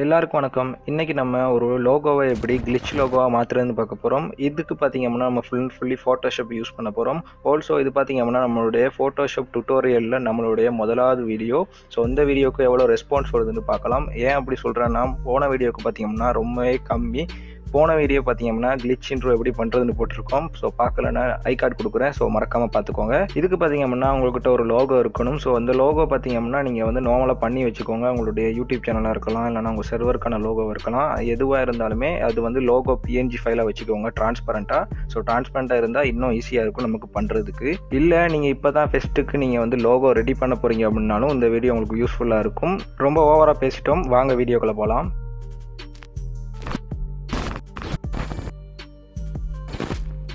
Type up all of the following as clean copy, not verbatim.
எல்லாருக்கும் வணக்கம். இன்னைக்கு நம்ம ஒரு லோகோவை எப்படி கிளிச் லோகோவா மாத்துறதுன்னு பார்க்க போறோம். இதுக்கு பார்த்தீங்க அப்படின்னா நம்ம ஃபுல்லி ஃபோட்டோஷாப் யூஸ் பண்ண போறோம். ஆல்சோ இது பார்த்தீங்க அப்படின்னா நம்மளுடைய ஃபோட்டோஷாப் டுட்டோரியல்ல நம்மளுடைய முதலாவது வீடியோ. ஸோ இந்த வீடியோக்கு எவ்வளோ ரெஸ்பான்ஸ் வருதுன்னு பார்க்கலாம். ஏன் அப்படி சொல்றேன்னா போன வீடியோக்கு பார்த்தீங்கன்னா ரொம்பவே கம்மி. போன வீடியோ பார்த்தீங்க அப்படின்னா கிளிச் இன்ட்ரோ எப்படி பண்ணுறதுன்னு போட்டிருக்கோம். ஸோ பார்க்கலன்னா ஐ கார்டு கொடுக்குறேன். ஸோ மறக்காமல் பார்த்துக்கோங்க. இதுக்கு பார்த்தீங்க அப்படின்னா உங்கள்கிட்ட ஒரு லோகோ இருக்கணும். ஸோ அந்த லோகோ பார்த்தீங்க அப்படின்னா நீங்கள் வந்து நார்மலாக பண்ணி வச்சுக்கோங்க. உங்களுடைய யூடியூப் சேனலாக இருக்கலாம், இல்லைனா உங்கள் சர்வருக்கான லோகோ இருக்கலாம். எதுவாக இருந்தாலுமே அது வந்து லோகோ பிஎன்ஜி ஃபைலாக வச்சுக்கோங்க டிரான்ஸ்பரண்ட்டாக. ஸோ டிரான்ஸ்பரண்ட்டாக இருந்தால் இன்னும் ஈஸியாக இருக்கும் நமக்கு பண்ணுறதுக்கு. இல்லை நீங்கள் இப்போ தான் ஃபெஸ்ட்டுக்கு நீங்கள் வந்து லோகோ ரெடி பண்ண போகிறீங்க அப்படின்னாலும் இந்த வீடியோ உங்களுக்கு யூஸ்ஃபுல்லாக இருக்கும். ரொம்ப ஓவராக பேசிட்டோம், வாங்க வீடியோக்குள்ளே போகலாம்.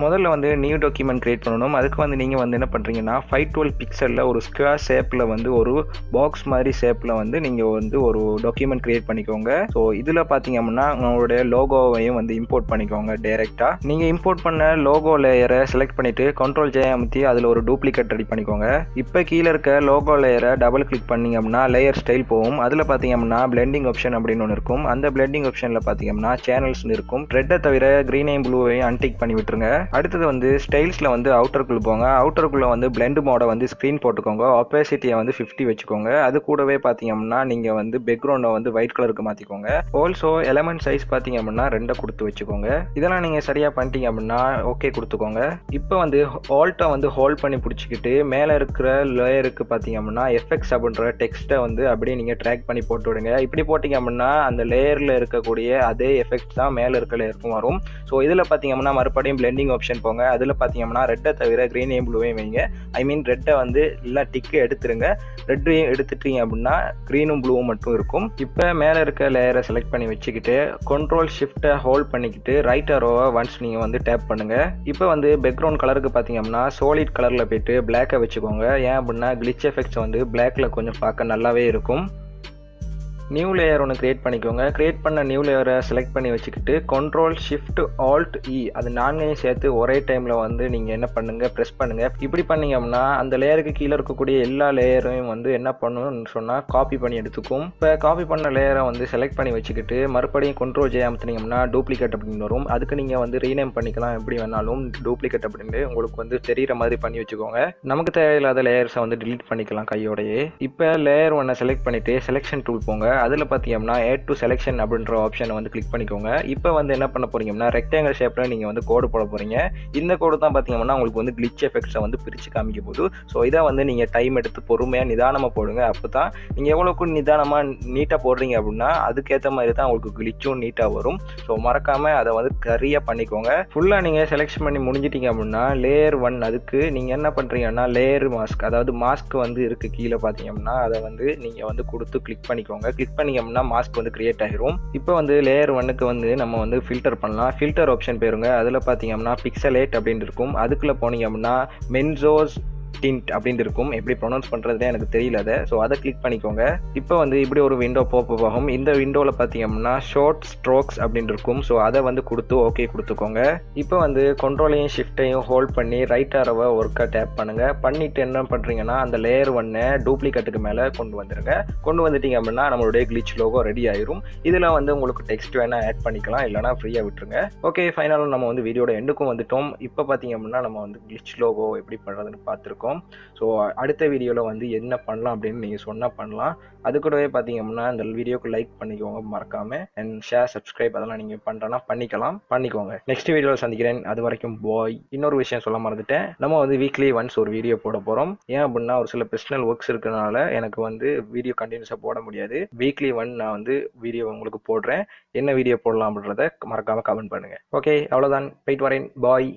முதல்ல வந்து நியூ டாக்குமெண்ட் கிரியேட் பண்ணணும். அதுக்கு வந்து நீங்கள் வந்து என்ன பண்ணுறீங்கன்னா 512 பிக்சலில் ஒரு ஸ்கொயர் ஷேப்பில் வந்து ஒரு பாக்ஸ் மாதிரி ஷேப்பில் வந்து நீங்கள் வந்து ஒரு டாக்குமெண்ட் கிரியேட் பண்ணிக்கோங்க. ஸோ இதில் பார்த்தீங்க அப்படின்னா உங்களுடைய லோகோவையும் வந்து இம்போர்ட் பண்ணிக்கோங்க டைரெக்டாக. நீங்கள் இம்போர்ட் பண்ண லோகோ லேயரை செலக்ட் பண்ணிவிட்டு Ctrl J அமுத்தி அதில் ஒரு டூப்ளிகேட் ரெடி பண்ணிக்கோங்க. இப்போ கீழே இருக்க லோகோ லேயரை டபுள் கிளிக் பண்ணிங்க அப்படின்னா லேயர் ஸ்டைல் போகும். அதில் பார்த்தீங்க அப்படின்னா பிளெண்டிங் ஆப்ஷன் அப்படின்னு ஒன்று இருக்கும். அந்த பிளெண்டிங் ஆப்ஷனில் பார்த்தீங்க அப்படின்னா சேனல்ஸ் இருக்கும். ரெட்டை தவிர க்ரீனையும் ப்ளூவையும் அன்டிக் பண்ணி விட்டுருங்க. அடுத்தது வந்து ஸ்டைல்ஸில் வந்து அவுட்டருக்குள்ள போங்க. அவுட்டருக்குள்ளே வந்து பிளெண்ட் மோடை வந்து ஸ்க்ரீன் போட்டுக்கோங்க. ஒப்பாசிட்டியை வந்து 50 வச்சுக்கோங்க. அது கூடவே பார்த்தீங்க அப்படின்னா நீங்கள் வந்து பேக்ரவுண்டை வந்து ஒயிட் கலருக்கு மாற்றிக்கோங்க. ஆல்சோ எலமெண்ட் சைஸ் பார்த்தீங்க அப்படின்னா 2 கொடுத்து வச்சுக்கோங்க. இதெல்லாம் நீங்கள் சரியாக பண்ணிட்டீங்க அப்படின்னா ஓகே கொடுத்துக்கோங்க. இப்போ வந்து ஆல்ட்டை வந்து ஹோல்ட் பண்ணி பிடிச்சிக்கிட்டு மேலே இருக்கிற லேயருக்கு பார்த்தீங்க அப்படின்னா எஃபெக்ட்ஸ் அப்படின்ற டெக்ஸ்ட்டை வந்து அப்படியே நீங்கள் ட்ராக் பண்ணி போட்டு விடுங்க. இப்படி போட்டிங்க அப்படின்னா அந்த லேயரில் இருக்கக்கூடிய அதே எஃபெக்ட்ஸ் தான் மேலே இருக்க லேயருக்கும் வரும். ஸோ இதில் பார்த்தீங்க அப்படின்னா மறுபடியும் பிளெண்டிங் ஆப்ஷன் போங்க. அதில் பார்த்தீங்கன்னா ரெட்டை தவிர க்ரீனையும் ப்ளூவையும் வைங்க. ஐ மீன் ரெட்டை வந்து இல்லை டிக்கு எடுத்துருங்க. ரெட்டையும் எடுத்துட்டீங்க அப்படின்னா க்ரீனும் ப்ளூவும் மட்டும் இருக்கும். இப்போ மேலே இருக்க லேயரை செலக்ட் பண்ணி வச்சுக்கிட்டு Ctrl Shift ஹோல்ட் பண்ணிக்கிட்டு ரைட் அரோவை ஒன்ஸ் நீங்கள் வந்து டேப் பண்ணுங்கள். இப்போ வந்து பேக்ரவுண்ட் கலருக்கு பார்த்தீங்க அப்படின்னா சாலிட் கலரில் போய்ட்டு பிளாக்கை வச்சுக்கோங்க. ஏன் அப்படின்னா கிளிச் எஃபெக்ட்ஸ் வந்து பிளாக்ல கொஞ்சம் பார்க்க நல்லாவே இருக்கும். நியூ லேயர் ஒன்று கிரியேட் பண்ணிக்கோங்க. கிரியேட் பண்ண நியூ லேயரை செலக்ட் பண்ணி வச்சுக்கிட்டு Ctrl Shift Alt E அது 4ஐயும் சேர்த்து ஒரே டைமில் வந்து நீங்கள் என்ன பண்ணுங்கள் ப்ரெஸ் பண்ணுங்கள். இப்படி பண்ணிங்க அப்படின்னா அந்த லேயருக்கு கீழே இருக்கக்கூடிய எல்லா லேயரையும் வந்து என்ன பண்ணணும்னு சொன்னால் காப்பி பண்ணி எடுத்துக்கும். இப்போ காப்பி பண்ண லேயரை வந்து செலக்ட் பண்ணி வச்சுக்கிட்டு மறுபடியும் Ctrl J அமுத்தினீங்கன்னா டூப்ளிகேட் அப்படின்னு வரும். அதுக்கு நீங்கள் வந்து ரீநேம் பண்ணிக்கலாம். எப்படி வேணாலும் டூப்ளிகேட் அப்படின்னு உங்களுக்கு வந்து தெரிகிற மாதிரி பண்ணி வச்சுக்கோங்க. நமக்கு தேவையில்லாத லேயர்ஸை வந்து டிலீட் பண்ணிக்கலாம் கையோடையே. இப்போ லேயர் ஒன்றை செலக்ட் பண்ணிவிட்டு செலெக்ஷன் டூல் போங்க. அதில் பார்த்தீங்கன்னா ஆட் டு செலெக்ஷன் அப்படின்ற ஆப்ஷனை வந்து கிளிக் பண்ணிக்கோங்க. இப்போ வந்து என்ன பண்ண போறீங்கன்னா ரெக்டாங்கிள் ஷேப்பில் நீங்கள் வந்து கோடு போட போறீங்க. இந்த கோடு தான் பார்த்தீங்கன்னா உங்களுக்கு வந்து கிளிச் எஃபெக்ட்ஸை வந்து பிரித்து காமிக்க போகுது. ஸோ இதை வந்து நீங்கள் டைம் எடுத்து பொறுமையாக நிதானமாக போடுங்க. அப்போ தான் நீங்கள் எவ்வளோக்கு நிதானமாக நீட்டாக போடுறீங்க அப்படின்னா அதுக்கேற்ற மாதிரி தான் உங்களுக்கு கிளிச்சும் நீட்டாக வரும். ஸோ மறக்காமல் அதை வந்து சரியாக பண்ணிக்கோங்க. ஃபுல்லாக நீங்கள் செலெக்ஷன் பண்ணி முடிஞ்சிட்டீங்க அப்படின்னா லேயர் 1 அதுக்கு நீங்கள் என்ன பண்ணுறீங்கன்னா லேயர் மாஸ்க் அதாவது மாஸ்க் வந்து இருக்குது கீழே பார்த்தீங்கன்னா அதை வந்து நீங்கள் வந்து கொடுத்து கிளிக் பண்ணிக்கோங்க. கிளிக் பண்ணிங்க அப்படின்னா மாஸ்க் வந்து கிரியேட் ஆகிரும். இப்போ வந்து லேயர் 1க்கு வந்து நம்ம வந்து ஃபில்டர் பண்ணலாம். ஃபில்டர் ஆப்ஷன் போயிருங்க. அதில் பார்த்தீங்க அப்படின்னா பிக்சலேட் அப்படின்னு இருக்கும். அதுக்குள்ளே போனீங்க அப்படின்னா மென்சோஸ் டிண்ட் அப்படின்னு இருக்கும். எப்படி ப்ரொனவுன்ஸ் பண்ணுறதுனே எனக்கு தெரியல அதை. ஸோ அதை கிளிக் பண்ணிக்கோங்க. இப்போ வந்து இப்படி ஒரு விண்டோ பாப்பப் ஆகும். இந்த விண்டோவில் பார்த்தீங்க அப்படின்னா ஷார்ட் ஸ்ட்ரோக்ஸ் அப்படின்னு இருக்கும். ஸோ அதை வந்து கொடுத்து ஓகே கொடுத்துக்கோங்க. இப்போ வந்து Ctrl-ஐயும் Shift-ஐயும் ஹோல்ட் பண்ணி ரைட் ஆரோவை ஒர்க்காக டேப் பண்ணுங்கள். பண்ணிவிட்டு என்ன பண்ணுறீங்கன்னா அந்த லேயர் 1 டூப்ளிகேட்டுக்கு மேலே கொண்டு வந்துடுங்க. கொண்டு வந்துட்டீங்க அப்படின்னா நம்மளுடைய கிளிச் லோகோ ரெடி ஆயிரும். இதில் வந்து உங்களுக்கு டெக்ஸ்ட் வேணால் ஆட் பண்ணிக்கலாம், இல்லைனா ஃப்ரீயாக விட்டுருங்க. ஓகே, ஃபைனலாக நம்ம வந்து வீடியோட எண்டுக்கும் வந்துட்டோம். இப்போ பார்த்தீங்க அப்படின்னா நம்ம வந்து கிளிச் லோகோ எப்படி பண்ணுறதுன்னு பார்த்துருக்கோம். ஸோ அடுத்த வீடியோவில் வந்து என்ன பண்ணலாம் அப்படின்னு நீங்கள் சொன்னால் பண்ணலாம். அது கூடவே பார்த்தீங்க அப்படின்னா இந்த வீடியோக்கு லைக் பண்ணிக்கோங்க மறக்காமல். அண்ட் ஷேர் சப்ஸ்கிரைப் அதெல்லாம் நீங்கள் பண்ணுறேன்னா பண்ணிக்கோங்க. நெக்ஸ்ட் வீடியோவில் சந்திக்கிறேன். அது வரைக்கும் பாய். இன்னொரு விஷயம் சொல்ல மறந்துட்டேன், நம்ம வந்து வீக்லி ஒன்ஸ் ஒரு வீடியோ போட போகிறோம். ஏன் அப்படின்னா ஒரு சில பர்சனல் ஒர்க்ஸ் இருக்கிறதுனால எனக்கு வந்து வீடியோ கண்டினியூஸாக போட முடியாது. வீக்லி 1 நான் வந்து வீடியோ உங்களுக்கு போடுறேன். என்ன வீடியோ போடலாம் அப்படின்றத மறக்காமல் கமெண்ட் பண்ணுங்கள். ஓகே, அவ்வளோதான். போயிட்டு வரேன். பாய்.